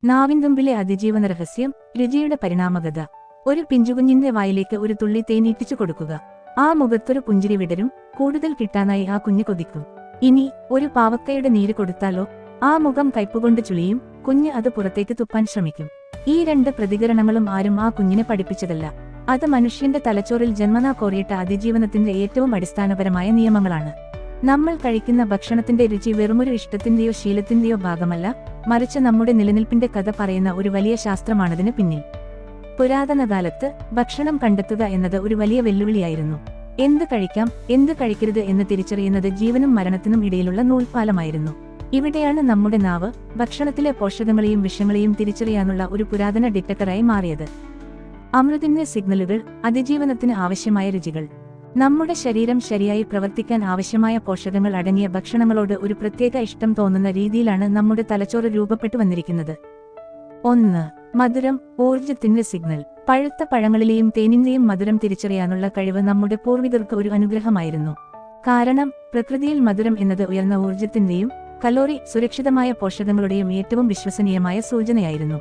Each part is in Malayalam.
നാവിൻതുമ്പിലെ അതിജീവന രഹസ്യം, രുചിയുടെ പരിണാമകത. ഒരു പിഞ്ചുകുഞ്ഞിന്റെ വായിലേക്ക് ഒരു തുള്ളി തേൻ ഇറ്റിച്ചു കൊടുക്കുക. ആ മുഖത്തൊരു പുഞ്ചിരി വിടരും. കൂടുതൽ കിട്ടാനായി ആ കുഞ്ഞ് കൊതിക്കും. ഇനി ഒരു പാവക്കയുടെ നീര് കൊടുത്താലോ? ആ മുഖം കയ്പുകൊണ്ട് ചുളിയും. കുഞ്ഞ് അത് പുറത്തേക്ക് തുപ്പാൻ ശ്രമിക്കും. ഈ രണ്ട് പ്രതികരണങ്ങളും ആരും ആ കുഞ്ഞിനെ പഠിപ്പിച്ചതല്ല. അത് മനുഷ്യന്റെ തലച്ചോറിൽ ജന്മനാ കോറിയിട്ട അതിജീവനത്തിന്റെ ഏറ്റവും അടിസ്ഥാനപരമായ നിയമങ്ങളാണ്. നമ്മൾ കഴിക്കുന്ന ഭക്ഷണത്തിന്റെ രുചി വെറുമൊരു ഇഷ്ടത്തിന്റെയോ ശീലത്തിന്റെയോ ഭാഗമല്ല, മറിച്ച് നമ്മുടെ നിലനിൽപ്പിന്റെ കഥ പറയുന്ന ഒരു വലിയ ശാസ്ത്രമാണതിന് പിന്നിൽ. പുരാതന കാലത്ത് ഭക്ഷണം കണ്ടെത്തുക എന്നത് ഒരു വലിയ വെല്ലുവിളിയായിരുന്നു. എന്ത് കഴിക്കാം, എന്ത് കഴിക്കരുത് എന്ന് തിരിച്ചറിയുന്നത് ജീവനും മരണത്തിനും ഇടയിലുള്ള നൂൽപ്പാലമായിരുന്നു. ഇവിടെയാണ് നമ്മുടെ നാവ് ഭക്ഷണത്തിലെ പോഷകങ്ങളെയും വിഷങ്ങളെയും തിരിച്ചറിയാനുള്ള ഒരു പുരാതന ഡിറ്റക്ടറായി മാറിയത്. അമൃതിന്റെ സിഗ്നലുകൾ, അതിജീവനത്തിന് ആവശ്യമായ രുചികൾ. നമ്മുടെ ശരീരം ശരിയായി പ്രവർത്തിക്കാൻ ആവശ്യമായ പോഷകങ്ങൾ അടങ്ങിയ ഭക്ഷണങ്ങളോട് ഒരു പ്രത്യേക ഇഷ്ടം തോന്നുന്ന രീതിയിലാണ് നമ്മുടെ തലച്ചോറ് രൂപപ്പെട്ടു വന്നിരിക്കുന്നത്. 1. മധുരം, ഊർജത്തിന്റെ സിഗ്നൽ. പഴുത്ത പഴങ്ങളിലെയും തേനിന്റെയും മധുരം തിരിച്ചറിയാനുള്ള കഴിവ് നമ്മുടെ പൂർവികർക്ക് ഒരു അനുഗ്രഹമായിരുന്നു. കാരണം പ്രകൃതിയിൽ മധുരം എന്നത് ഉയർന്ന ഊർജത്തിന്റെയും കലോറി സുരക്ഷിതമായ പോഷകങ്ങളുടെയും ഏറ്റവും വിശ്വസനീയമായ സൂചനയായിരുന്നു.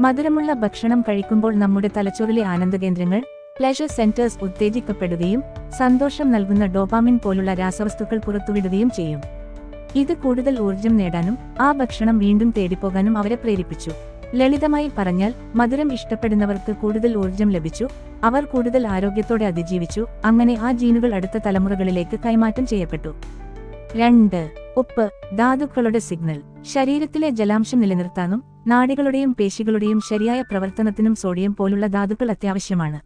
മധുരമുള്ള ഭക്ഷണം കഴിക്കുമ്പോൾ നമ്മുടെ തലച്ചോറിലെ ആനന്ദകേന്ദ്രങ്ങൾ, പ്ലഷർ സെന്റേഴ്സ് ഉത്തേജിക്കപ്പെടുകയും സന്തോഷം നൽകുന്ന ഡോപാമിൻ പോലുള്ള രാസവസ്തുക്കൾ പുറത്തുവിടുകയും ചെയ്യും. ഇത് കൂടുതൽ ഊർജം നേടാനും ആ ഭക്ഷണം വീണ്ടും തേടിപ്പോകാനും അവരെ പ്രേരിപ്പിച്ചു. ലളിതമായി പറഞ്ഞാൽ, മധുരം ഇഷ്ടപ്പെടുന്നവർക്ക് കൂടുതൽ ഊർജം ലഭിച്ചു, അവർ കൂടുതൽ ആരോഗ്യത്തോടെ അതിജീവിച്ചു. അങ്ങനെ ആ ജീനുകൾ അടുത്ത തലമുറകളിലേക്ക് കൈമാറ്റം ചെയ്യപ്പെട്ടു. 2. ഉപ്പ്, ധാതുക്കളുടെ സിഗ്നൽ. ശരീരത്തിലെ ജലാംശം നിലനിർത്താനും നാഡികളുടെയും പേശികളുടെയും ശരിയായ പ്രവർത്തനത്തിനും സോഡിയം പോലുള്ള ധാതുക്കൾ അത്യാവശ്യമാണ്.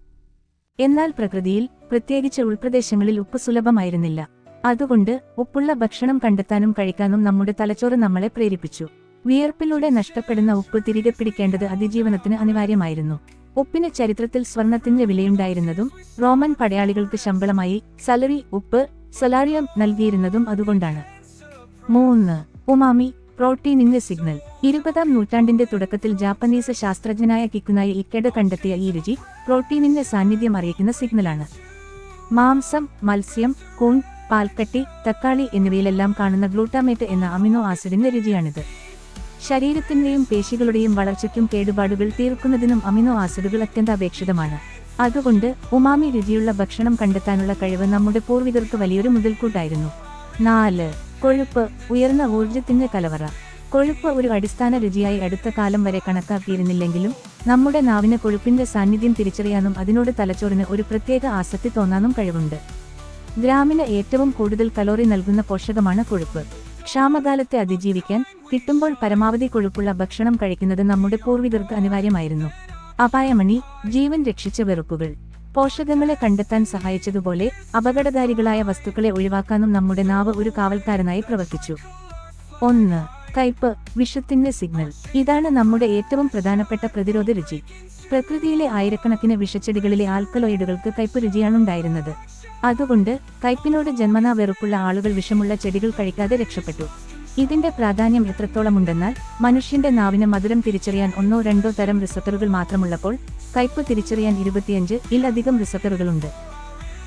എന്നാൽ പ്രകൃതിയിൽ, പ്രത്യേകിച്ച് ഉൾപ്രദേശങ്ങളിൽ ഉപ്പ് സുലഭമായിരുന്നില്ല. അതുകൊണ്ട് ഉപ്പുള്ള ഭക്ഷണം കണ്ടെത്താനും കഴിക്കാനും നമ്മുടെ തലച്ചോറ് നമ്മളെ പ്രേരിപ്പിച്ചു. വിയർപ്പിലൂടെ നഷ്ടപ്പെടുന്ന ഉപ്പ് തിരികെ പിടിക്കേണ്ടത് അതിജീവനത്തിന് അനിവാര്യമായിരുന്നു. ഉപ്പിന് ചരിത്രത്തിൽ സ്വർണത്തിന്റെ വിലയുണ്ടായിരുന്നതും റോമൻ പടയാളികൾക്ക് ശമ്പളമായി സലറി ഉപ്പ് സൊലാറിയം നൽകിയിരുന്നതും അതുകൊണ്ടാണ്. 3. Umami, പ്രോട്ടീനിന്റെ signal. 20-ാം നൂറ്റാണ്ടിന്റെ തുടക്കത്തിൽ ജാപ്പനീസ് ശാസ്ത്രജ്ഞനായ കിക്കുനായി ഇക്കെഡ കണ്ടെത്തിയ ഈ രുചി പ്രോട്ടീനിന്റെ സാന്നിധ്യം അറിയിക്കുന്ന സിഗ്നലാണ്. മാംസം, മത്സ്യം, കൂൺ, പാൽക്കട്ടി, തക്കാളി എന്നിവയിലെല്ലാം കാണുന്ന ഗ്ലൂട്ടാമേറ്റ് എന്ന അമിനോ ആസിഡിന്റെ രുചിയാണിത്. ശരീരത്തിന്റെയും പേശികളുടെയും വളർച്ചയ്ക്കും കേടുപാടുകൾ തീർക്കുന്നതിനും അമിനോ ആസിഡുകൾ അത്യന്താപേക്ഷിതമാണ്. അതുകൊണ്ട് ഉമാമി രുചിയുള്ള ഭക്ഷണം കണ്ടെത്താനുള്ള കഴിവ് നമ്മുടെ പൂർവികർക്ക് വലിയൊരു മുതൽക്കൂട്ടായിരുന്നു. 4. കൊഴുപ്പ്, ഉയർന്ന ഊർജത്തിന്റെ കലവറ. കൊഴുപ്പ് ഒരു അടിസ്ഥാന രുചിയായി അടുത്ത കാലം വരെ കണക്കാക്കിയിരുന്നില്ലെങ്കിലും നമ്മുടെ നാവിന് കൊഴുപ്പിന്റെ സാന്നിധ്യം തിരിച്ചറിയാനും അതിനോട് തലച്ചോറിന് ഒരു പ്രത്യേക ആസക്തി തോന്നാനും കഴിവുണ്ട്. ഗ്രാമിന് ഏറ്റവും കൂടുതൽ കലോറി നൽകുന്ന പോഷകമാണ് കൊഴുപ്പ്. ക്ഷാമകാലത്തെ അതിജീവിക്കാൻ കിട്ടുമ്പോൾ പരമാവധി കൊഴുപ്പുള്ള ഭക്ഷണം കഴിക്കുന്നത് നമ്മുടെ പൂർവികർക്ക് അനിവാര്യമായിരുന്നു. അപായമണി, ജീവൻ രക്ഷിച്ച വെറുപ്പുകൾ. പോഷകങ്ങളെ കണ്ടെത്താൻ സഹായിച്ചതുപോലെ അപകടകാരികളായ വസ്തുക്കളെ ഒഴിവാക്കാനും നമ്മുടെ നാവ് ഒരു കാവൽക്കാരനായി പ്രവർത്തിച്ചു. 1. കയ്പ്, വിഷത്തിന്റെ സിഗ്നൽ. ഇതാണ് നമ്മുടെ ഏറ്റവും പ്രധാനപ്പെട്ട പ്രതിരോധ രുചി. പ്രകൃതിയിലെ ആയിരക്കണക്കിന് വിഷച്ചെടികളിലെ ആൽക്കലോയിഡുകൾക്ക് കയ്പ് രുചിയാണുണ്ടായിരുന്നത്. അതുകൊണ്ട് കയ്പിനോട് ജന്മനാ വെറുപ്പുള്ള ആളുകൾ വിഷമുള്ള ചെടികൾ കഴിക്കാതെ രക്ഷപ്പെട്ടു. ഇതിന്റെ പ്രാധാന്യം എത്രത്തോളമുണ്ടെന്നാൽ, മനുഷ്യന്റെ നാവിന് മധുരം തിരിച്ചറിയാൻ 1-2 തരം റിസപ്റ്ററുകൾ മാത്രമുള്ളപ്പോൾ കയ്പ് തിരിച്ചറിയാൻ 25-ൽ-അധികം റിസപ്റ്ററുകളുണ്ട്.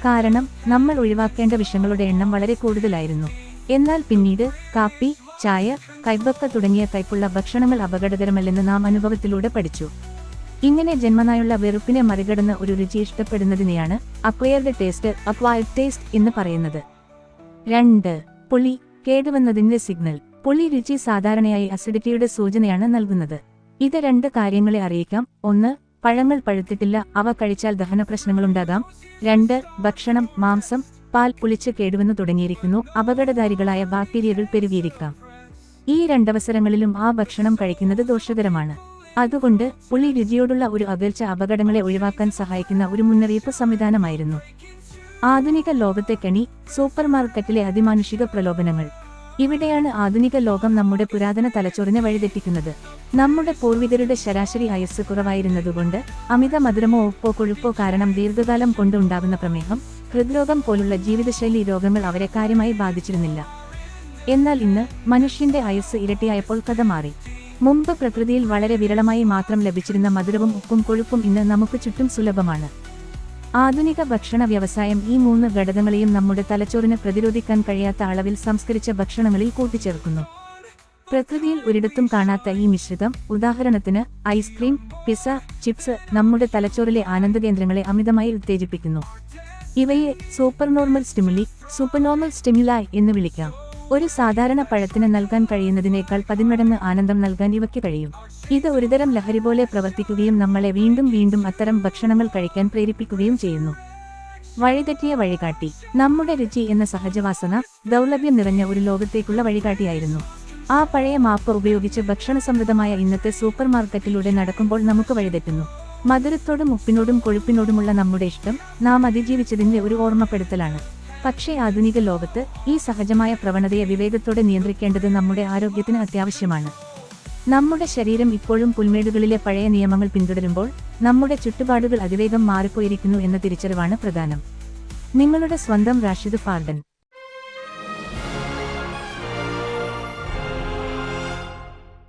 കാരണം നമ്മൾ ഒഴിവാക്കേണ്ട വിഷങ്ങളുടെ എണ്ണം വളരെ കൂടുതലായിരുന്നു. എന്നാൽ പിന്നീട് കാപ്പി, ചായ, കൈബക്ക തുടങ്ങിയ കയ്പുള്ള ഭക്ഷണങ്ങൾ അപകടകരമല്ലെന്ന് നാം അനുഭവത്തിലൂടെ പഠിച്ചു. ഇങ്ങനെ ജന്മനായുള്ള വെറുപ്പിനെ മറികടന്ന് ഒരു രുചി ഇഷ്ടപ്പെടുന്നതിനെയാണ് അക്വയർഡ് ടേസ്റ്റ് എന്ന് പറയുന്നത്. 2. പുളി, കേടുവന്നതിന്റെ സിഗ്നൽ. പുളി രുചി സാധാരണയായി അസിഡിറ്റിയുടെ സൂചനയാണ് നൽകുന്നത്. ഇത് 2 കാര്യങ്ങളെ അറിയിക്കാം. 1. പഴങ്ങൾ പഴുത്തിട്ടില്ല, അവ കഴിച്ചാൽ ദഹന പ്രശ്നങ്ങളുണ്ടാകാം. 2. ഭക്ഷണം, മാംസം, പാൽ പുളിച്ച് കേടുവന്നു തുടങ്ങിയിരിക്കുന്നു, അപകടകാരികളായ ബാക്ടീരിയകൾ പെരുകിയിരിക്കാം. ഈ 2 അവസരങ്ങളിലും ആ ഭക്ഷണം കഴിക്കുന്നത് ദോഷകരമാണ്. അതുകൊണ്ട് പുളി രുചിയോടുള്ള ഒരു അകൽച്ച അപകടങ്ങളെ ഒഴിവാക്കാൻ സഹായിക്കുന്ന ഒരു മുന്നറിയിപ്പ് സംവിധാനമായിരുന്നു. ആധുനിക ലോകത്തെ കെണി, സൂപ്പർമാർക്കറ്റിലെ അതിമാനുഷിക പ്രലോഭനങ്ങൾ. ഇവിടെയാണ് ആധുനിക ലോകം നമ്മുടെ പുരാതന തലച്ചോറിനെ വഴിതെറ്റിക്കുന്നത്. നമ്മുടെ പൂർവികരുടെ ശരാശരി ആയുസ്സ് കുറവായിരുന്നതുകൊണ്ട് അമിത മധുരമോ ഉപ്പോ കൊഴുപ്പോ കാരണം ദീർഘകാലം കൊണ്ട് ഉണ്ടാകുന്ന പ്രമേഹം, ഹൃദ്രോഗം പോലുള്ള ജീവിതശൈലി രോഗങ്ങൾ അവരെ കാര്യമായി ബാധിച്ചിരുന്നില്ല. എന്നാൽ ഇന്ന് മനുഷ്യന്റെ ആയുസ്സ് ഇരട്ടിയായപ്പോൾ കഥ മാറി. മുമ്പ് പ്രകൃതിയിൽ വളരെ വിരളമായി മാത്രം ലഭിച്ചിരുന്ന മധുരവും ഉപ്പും കൊഴുപ്പും ഇന്ന് നമുക്ക് ചുറ്റും സുലഭമാണ്. ആധുനിക ഭക്ഷണ വ്യവസായം ഈ 3 ഘടകങ്ങളെയും നമ്മുടെ തലച്ചോറിന് പ്രതിരോധിക്കാൻ കഴിയാത്ത അളവിൽ സംസ്കരിച്ച ഭക്ഷണങ്ങളിൽ കൂട്ടിച്ചേർക്കുന്നു. പ്രകൃതിയിൽ ഒരിടത്തും കാണാത്ത ഈ മിശ്രിതം, ഉദാഹരണത്തിന് ഐസ്ക്രീം, പിസ്സ, ചിപ്സ്, നമ്മുടെ തലച്ചോറിലെ ആനന്ദകേന്ദ്രങ്ങളെ അമിതമായി ഉത്തേജിപ്പിക്കുന്നു. ഇവയെ സൂപ്പർനോർമൽ സ്റ്റിമുലായ് എന്ന് വിളിക്കാം. ഒരു സാധാരണ പഴത്തിന് നൽകാൻ കഴിയുന്നതിനേക്കാൾ 10 മടങ്ങ് ആനന്ദം നൽകാൻ ഇവയ്ക്ക് കഴിയും. ഇത് ഒരുതരം ലഹരി പോലെ പ്രവർത്തിക്കുകയും നമ്മളെ വീണ്ടും വീണ്ടും അത്തരം ഭക്ഷണങ്ങൾ കഴിക്കാൻ പ്രേരിപ്പിക്കുകയും ചെയ്യുന്നു. വഴിതെറ്റിയ വഴികാട്ടി. നമ്മുടെ രുചി എന്ന സഹജവാസന ദൗർലഭ്യം നിറഞ്ഞ ഒരു ലോകത്തേക്കുള്ള വഴികാട്ടിയായിരുന്നു. ആ പഴയ മാപ്പ് ഉപയോഗിച്ച് ഭക്ഷണസമൃദ്ധമായ ഇന്നത്തെ സൂപ്പർമാർക്കറ്റിലൂടെ നടക്കുമ്പോൾ നമുക്ക് വഴിതെറ്റുന്നു. മധുരത്തോടും ഉപ്പിനോടും കൊഴുപ്പിനോടുമുള്ള നമ്മുടെ ഇഷ്ടം നാം അതിജീവിച്ചതിന്റെ ഒരു ഓർമ്മപ്പെടുത്തലാണ്. പക്ഷേ ആധുനിക ലോകത്ത് ഈ സഹജമായ പ്രവണതയെ വിവേകത്തോടെ നിയന്ത്രിക്കേണ്ടത് നമ്മുടെ ആരോഗ്യത്തിന് അത്യാവശ്യമാണ്. നമ്മുടെ ശരീരം ഇപ്പോഴും പുൽമേടുകളിലെ പഴയ നിയമങ്ങൾ പിന്തുടരുമ്പോൾ നമ്മുടെ ചുറ്റുപാടുകൾ അതിവേഗം മാറിപ്പോയിരിക്കുന്നു എന്ന തിരിച്ചറിവാണ് പ്രധാനം. നിങ്ങളുടെ സ്വന്തം റാഷിദ് ഫാർഡൻ.